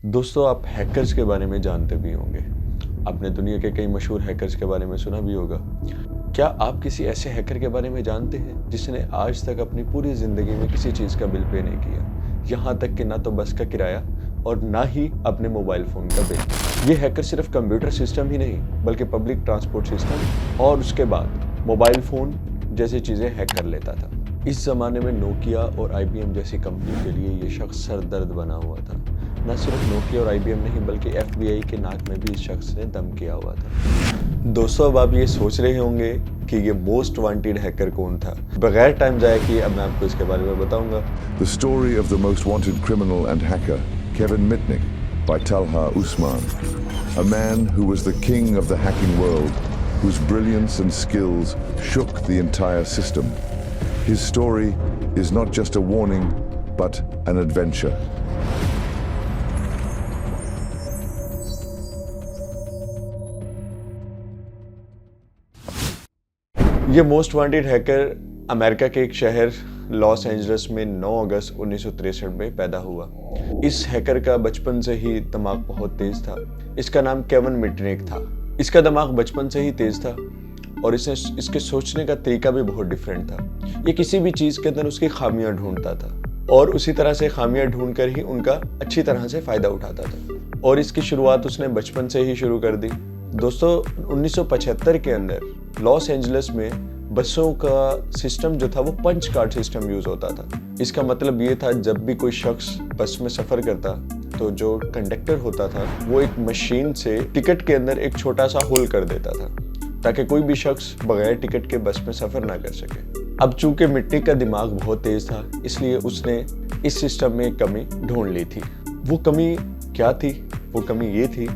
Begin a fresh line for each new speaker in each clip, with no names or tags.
दोस्तों, आप हैकर्स के बारे में जानते भी होंगे। आपने दुनिया के कई मशहूर हैकर्स के बारे में सुना भी होगा। क्या आप किसी ऐसे हैकर के बारे में जानते हैं जिसने आज तक अपनी पूरी ज़िंदगी में किसी चीज़ का बिल पे नहीं किया? यहाँ तक कि ना तो बस का किराया और ना ही अपने मोबाइल फ़ोन का बिल। ये हैकर सिर्फ कंप्यूटर सिस्टम ही नहीं बल्कि पब्लिक ट्रांसपोर्ट सिस्टम और उसके बाद मोबाइल फ़ोन जैसी चीज़ें हैक कर लेता था। इस ज़माने में नोकिया और IBM जैसी कंपनी के लिए ये शख्स सरदर्द बना हुआ था। न सिर्फ नोकिया और IBM नहीं बल्कि FBI के नाक में भी इस शख्स ने दम किया हुआ था। दोस्तों, अब आप ये सोच रहे होंगे कि ये मोस्ट वांटेड हैकर कौन था। बगैर टाइम जाए किए अब मैं आपको इसके बारे में बताऊंगा।
The story of the most wanted criminal and hacker, Kevin Mitnick, by Talha Usman, a man who was the king of the hacking world, whose brilliance and skills shook the entire system. His story is not just a warning, but an adventure.
ये most wanted hacker America के एक शहर Los Angeles में 9 अगस्त 1963 में पैदा हुआ। इस hacker का बचपन से ही दिमाग बहुत तेज था। इसका नाम केविन मिटनिक था। इसका दिमाग बचपन से ही तेज था और इसके सोचने का तरीका भी बहुत डिफरेंट था। ये किसी भी चीज़ के अंदर उसकी खामियां ढूंढता था और उसी तरह से खामियां ढूंढकर ही उनका अच्छी तरह से फ़ायदा उठाता था और इसकी शुरुआत उसने बचपन से ही शुरू कर दी। दोस्तों, 1975 के अंदर लॉस एंजल्स में बसों का सिस्टम जो था वो पंच कार्ड सिस्टम यूज़ होता था। इसका मतलब ये था जब भी कोई शख्स बस में सफ़र करता तो जो कंडक्टर होता था वो एक मशीन से टिकट के अंदर एक छोटा सा होल कर देता था ताकि कोई भी शख्स बगैर टिकट के बस में सफ़र ना कर सके। अब चूंकि मिट्टी का दिमाग बहुत तेज़ था इसलिए उसने इस सिस्टम में एक कमी ढूंढ ली थी। वो कमी क्या थी? वो कमी ये थी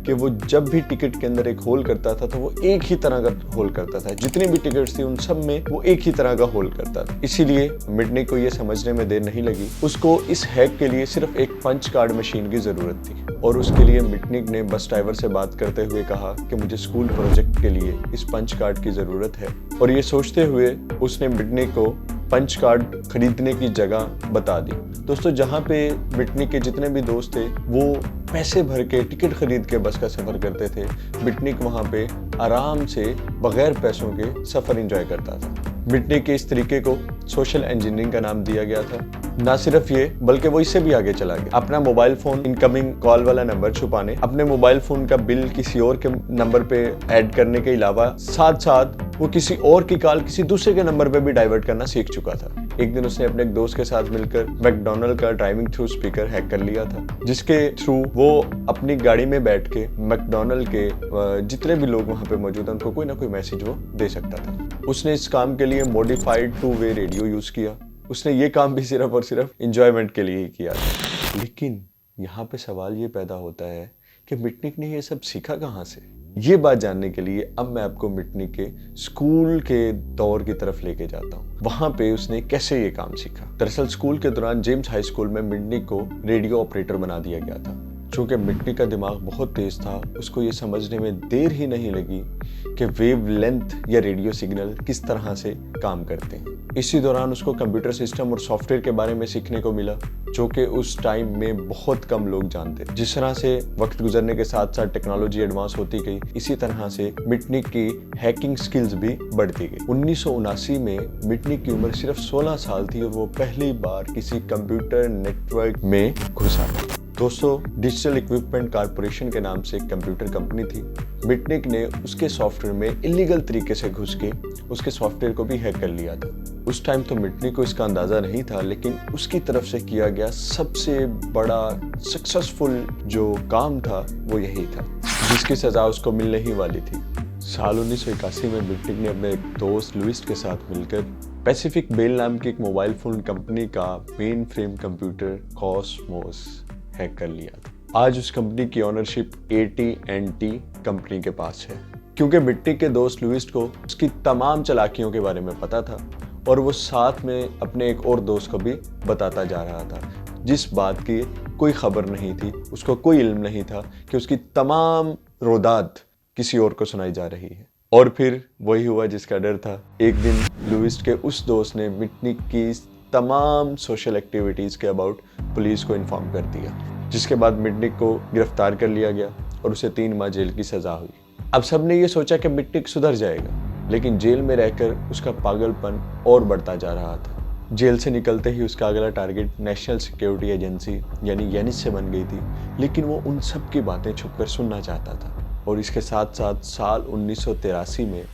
कि वो जब भी टिकट के अंदर एक होल करता था तो वो एक ही तरह का होल करता था। जितनी भी टिकट्स थी उन सब में वो एक ही तरह का होल करता था। इसीलिए मिटनिक को ये समझने में देर नहीं लगी। उसको इस हैक के लिए सिर्फ एक पंच कार्ड मशीन की ज़रूरत थी और उसके लिए मिटनिक ने बस ड्राइवर से बात करते हुए कहा कि मुझे स्कूल प्रोजेक्ट के लिए इस पंच कार्ड की ज़रूरत है। और ये सोचते हुए उसने मिटनिक को पंच कार्ड खरीदने की जगह बता दी। दोस्तों, जहाँ पे मिटनिक के जितने भी दोस्त थे वो पैसे भर के टिकट खरीद के बस का सफ़र करते थे, मिटनिक वहाँ पे आराम से बगैर पैसों के सफ़र एंजॉय करता था। मिटनिक के इस तरीके को सोशल इंजीनियरिंग का नाम दिया गया था। ना सिर्फ ये बल्कि वो इससे भी आगे चला गया। अपना मोबाइल फ़ोन इनकमिंग कॉल वाला नंबर छुपाने, अपने मोबाइल फ़ोन का बिल किसी और के नंबर पे ऐड करने के अलावा साथ साथ वो किसी और की कॉल किसी दूसरे के नंबर पे भी डाइवर्ट करना सीख चुका था। एक दिन उसने अपने एक दोस्त के साथ मिलकर मैकडॉनल्ड का ड्राइविंग थ्रू स्पीकर हैक कर लिया था, जिसके थ्रू वो अपनी गाड़ी में बैठ के मैकडॉनल्ड के जितने भी लोग वहाँ पे मौजूद हैं उनको कोई ना कोई मैसेज वो दे सकता था। उसने इस काम के लिए मॉडिफाइड 2-वे रेडियो यूज़ किया। उसने ये काम भी सिर्फ और सिर्फ इंजॉयमेंट के लिए ही किया था। लेकिन यहाँ पे सवाल ये पैदा होता है कि मिटनिक ने ये सब सीखा कहाँ से? ये बात जानने के लिए अब मैं आपको मिटनिक के स्कूल के दौर की तरफ लेके जाता हूँ। वहाँ पे उसने कैसे ये काम सीखा। दरअसल स्कूल के दौरान जेम्स हाई स्कूल में मिटनिक को रेडियो ऑपरेटर बना दिया गया था। चूँकि मिटनिक का दिमाग बहुत तेज था, उसको ये समझने में देर ही नहीं लगी कि वेव लेंथ या रेडियो सिग्नल किस तरह से काम करते हैं। इसी दौरान उसको कंप्यूटर सिस्टम और सॉफ्टवेयर के बारे में सीखने को मिला जो कि उस टाइम में बहुत कम लोग जानते। जिस तरह से वक्त गुजरने के साथ साथ टेक्नोलॉजी एडवांस होती गई, इसी तरह से मिटनिक की हैकिंग स्किल्स भी बढ़ती गई। 1979 में मिटनिक की उम्र सिर्फ 16 साल थी और वो पहली बार किसी कंप्यूटर नेटवर्क में घुसा। दोस्तों, डिजिटल इक्विपमेंट कारपोरेशन के नाम से एक कंप्यूटर कंपनी थी। मिटनिक ने उसके सॉफ्टवेयर में इलीगल तरीके से घुस के उसके सॉफ्टवेयर को भी हैक कर लिया था। उस टाइम तो मिटनिक को इसका अंदाज़ा नहीं था, लेकिन उसकी तरफ से किया गया सबसे बड़ा सक्सेसफुल जो काम था वो यही था जिसकी सज़ा उसको मिलने ही वाली थी। साल 1981 में मिटनिक ने अपने एक दोस्त लुइस के साथ मिलकर पैसिफिक बेल नाम की एक मोबाइल फ़ोन कंपनी का main frame computer Cosmos hack कर लिया था। आज उस कंपनी की ओनरशिप AT&T कंपनी के पास है। क्योंकि मिटनिक के दोस्त लुइस को उसकी तमाम चालाकियों के बारे में पता था और वो साथ में अपने एक और दोस्त को भी बताता जा रहा था जिस बात की कोई खबर नहीं थी, उसको कोई इल्म नहीं था कि उसकी तमाम रोदात किसी और को सुनाई जा रही है। और फिर वही हुआ जिसका डर था। एक दिन लुइस के उस दोस्त ने मिटनिक की तमाम सोशल एक्टिविटीज़ के अबाउट पुलिस को इन्फॉर्म कर दिया। जिसके बाद मिटनिक को गिरफ्तार कर लिया गया और उसे 3 माह जेल की सजा हुई। अब सबने ये सोचा कि मिटनिक सुधर जाएगा, लेकिन जेल में रहकर उसका पागलपन और बढ़ता जा रहा था। जेल से निकलते ही उसका अगला टारगेट नेशनल सिक्योरिटी एजेंसी यानी एनएसए बन गई थी, लेकिन वो उन सब की बातें छुपकर सुनना चाहता था। और इसके साथ साथ साल 1983 में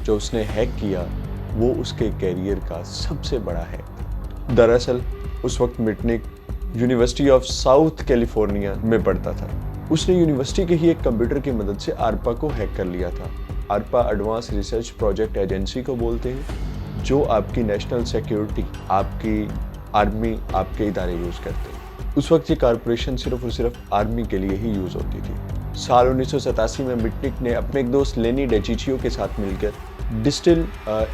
जो उसने हैक किया वो उसके कैरियर का सबसे बड़ा हैक। दरअसल उस वक्त Mitnick university of south California में पढ़ता था। उसने यूनिवर्सिटी के ही एक कंप्यूटर की मदद से आरपा को हैक कर लिया था। आरपा एडवांस रिसर्च प्रोजेक्ट एजेंसी को बोलते हैं, जो आपकी नेशनल सिक्योरिटी, आपकी आर्मी, आपके इदारे यूज़ करते हैं। उस वक्त ये कॉरपोरेशन सिर्फ और सिर्फ आर्मी के लिए ही यूज़ होती थी। साल 1987 में मिटनिक ने अपने एक दोस्त लेनी डेचिचियो के साथ मिलकर डिजिटल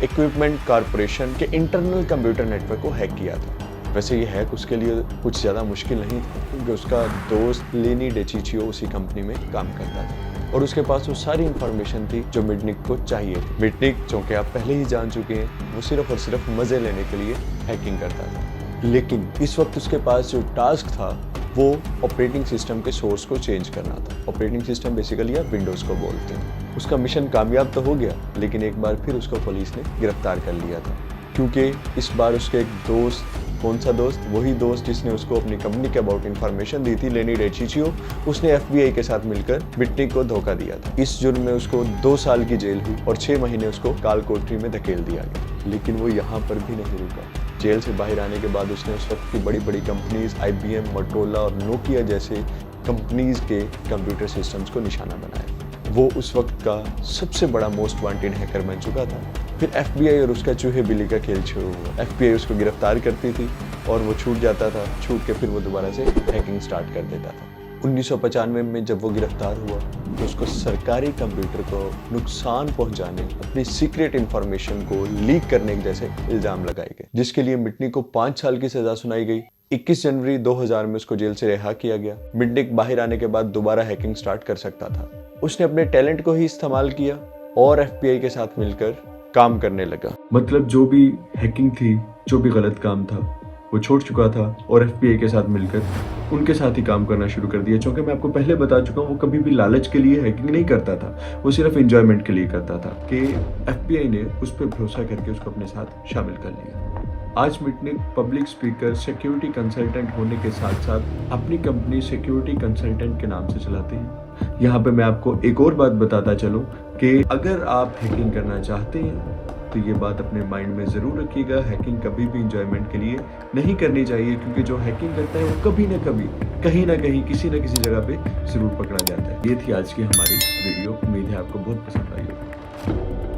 इक्विपमेंट कॉरपोरेशन के इंटरनल कंप्यूटर नेटवर्क को हैक किया था। वैसे ये हैक उसके लिए कुछ ज़्यादा मुश्किल नहीं था, क्योंकि उसका दोस्त लेनी डेचिचियो उसी कंपनी में काम करता था और उसके पास वो सारी इंफॉर्मेशन थी जो मिटनिक को चाहिए थी। मिटनिक, जो कि आप पहले ही जान चुके हैं, वो सिर्फ और सिर्फ मज़े लेने के लिए हैकिंग करता था। लेकिन इस वक्त उसके पास जो टास्क था वो ऑपरेटिंग सिस्टम के सोर्स को चेंज करना था। ऑपरेटिंग सिस्टम बेसिकली आप विंडोज़ को बोलते हैं। उसका मिशन कामयाब तो हो गया, लेकिन एक बार फिर उसको पुलिस ने गिरफ्तार कर लिया था, क्योंकि इस बार उसके एक दोस्त, कौन सा दोस्त, वही दोस्त जिसने उसको अपनी कंपनी के अबाउट इन्फॉर्मेशन दी थी, लेनी डेचिचियो, उसने एफबीआई के साथ मिलकर मिटनिक को धोखा दिया था। इस जुर्म में उसको 2 साल की जेल हुई और 6 महीने उसको काल कोठरी में धकेल दिया गया। लेकिन वो यहाँ पर भी नहीं रुका। जेल से बाहर आने के बाद उसने उस वक्त की बड़ी बड़ी कंपनीज IBM, मोटोरोला और नोकिया जैसे कंपनीज के कंप्यूटर सिस्टम्स को निशाना बनाया। वो उस वक्त का सबसे बड़ा मोस्ट वांटेड हैकर बन चुका था। फिर FBI और उसका चूहे बिल्ली का खेल शुरू हुआ। FBI उसको गिरफ्तार करती थी और वो छूट जाता था। छूट के फिर वो दोबारा से हैकिंग स्टार्ट कर देता था। 1995 में जब वो गिरफ्तार हुआ तो उसको सरकारी कंप्यूटर को नुकसान पहुंचाने, अपनी सीक्रेट इंफॉर्मेशन को लीक करने जैसे इल्जाम लगाए गए, जिसके लिए मिटनिक को 5 साल की सजा सुनाई गई। 21 जनवरी 2000 में उसको जेल से रिहा किया गया। मिटनिक बाहर आने के बाद दोबारा हैकिंग स्टार्ट कर सकता था। उसने अपने टैलेंट को ही इस्तेमाल किया और FBI के साथ मिलकर काम करने लगा।
मतलब जो भी हैकिंग थी, जो भी गलत काम था, वो छोड़ चुका था और FBI के साथ मिलकर उनके साथ ही काम करना शुरू कर दिया। क्योंकि मैं आपको पहले बता चुका हूँ, वो कभी भी लालच के लिए हैकिंग नहीं करता था, वो सिर्फ एंजॉयमेंट के लिए करता था कि FBI ने उस पर भरोसा करके उसको अपने साथ शामिल कर लिया। आज Mitnick public speaker, security consultant होने के साथ साथ अपनी कंपनी सिक्योरिटी कंसल्टेंट के नाम से चलाते हैं। यहाँ पे मैं आपको एक और बात बताता चलूँ कि अगर आप हैकिंग करना चाहते हैं तो ये बात अपने माइंड में ज़रूर रखिएगा, हैकिंग कभी भी इंजॉयमेंट के लिए नहीं करनी चाहिए, क्योंकि जो हैकिंग करता है वो कभी ना कभी, कहीं ना कहीं, किसी न किसी जगह पे ज़रूर पकड़ा जाता है। ये थी आज की हमारी वीडियो। उम्मीद है आपको बहुत पसंद आई होगी।